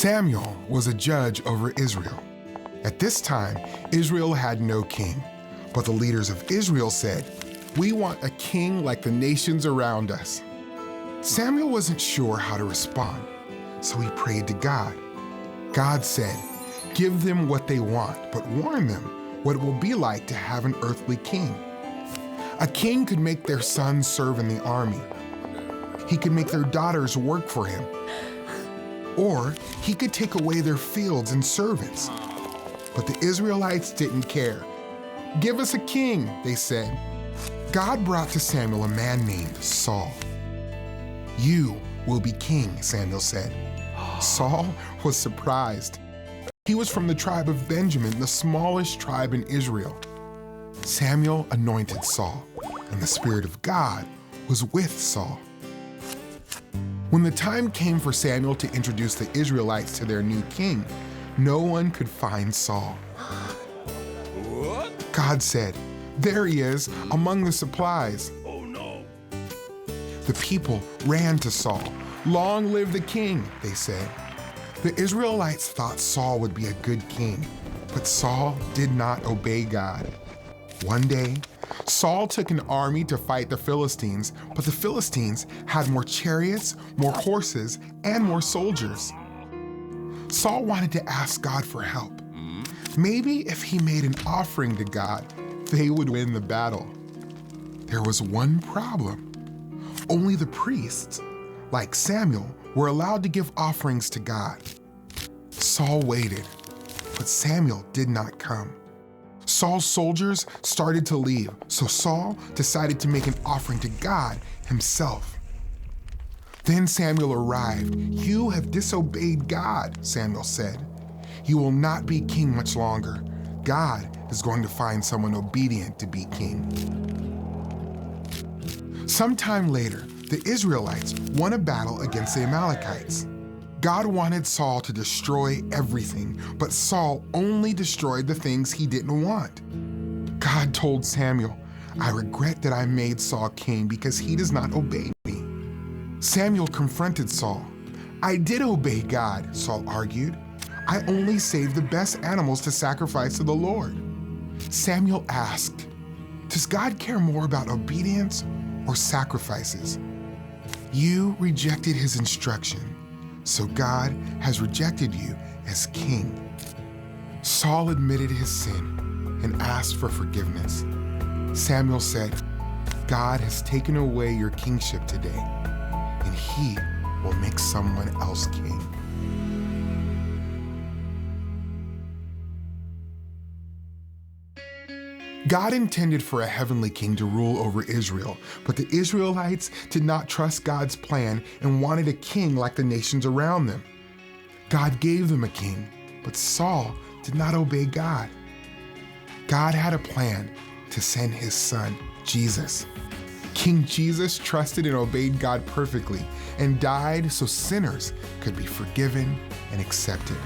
Samuel was a judge over Israel. At this time, Israel had no king, but the leaders of Israel said, "We want a king like the nations around us." Samuel wasn't sure how to respond, so he prayed to God. God said, "Give them what they want, but warn them what it will be like to have an earthly king." A king could make their sons serve in the army. He could make their daughters work for him. Or he could take away their fields and servants. But the Israelites didn't care. "Give us a king," they said. God brought to Samuel a man named Saul. "You will be king," Samuel said. Saul was surprised. He was from the tribe of Benjamin, the smallest tribe in Israel. Samuel anointed Saul, and the Spirit of God was with Saul. When the time came for Samuel to introduce the Israelites to their new king, no one could find Saul. God said, "There he is, among the supplies." Oh no! The people ran to Saul. "Long live the king," they said. The Israelites thought Saul would be a good king, but Saul did not obey God. One day, Saul took an army to fight the Philistines, but the Philistines had more chariots, more horses, and more soldiers. Saul wanted to ask God for help. Maybe if he made an offering to God, they would win the battle. There was one problem. Only the priests, like Samuel, were allowed to give offerings to God. Saul waited, but Samuel did not come. Saul's soldiers started to leave, so Saul decided to make an offering to God himself. Then Samuel arrived. "You have disobeyed God," Samuel said. "You will not be king much longer. God is going to find someone obedient to be king." Sometime later, the Israelites won a battle against the Amalekites. God wanted Saul to destroy everything, but Saul only destroyed the things he didn't want. God told Samuel, "I regret that I made Saul king because he does not obey me." Samuel confronted Saul. "I did obey God," Saul argued. "I only saved the best animals to sacrifice to the Lord." Samuel asked, "Does God care more about obedience or sacrifices?" You rejected his instruction, so God has rejected you as king. Saul admitted his sin and asked for forgiveness. Samuel said, "God has taken away your kingship today, and he will make someone else king." God intended for a heavenly king to rule over Israel, but the Israelites did not trust God's plan and wanted a king like the nations around them. God gave them a king, but Saul did not obey God. God had a plan to send his son, Jesus. King Jesus trusted and obeyed God perfectly and died so sinners could be forgiven and accepted.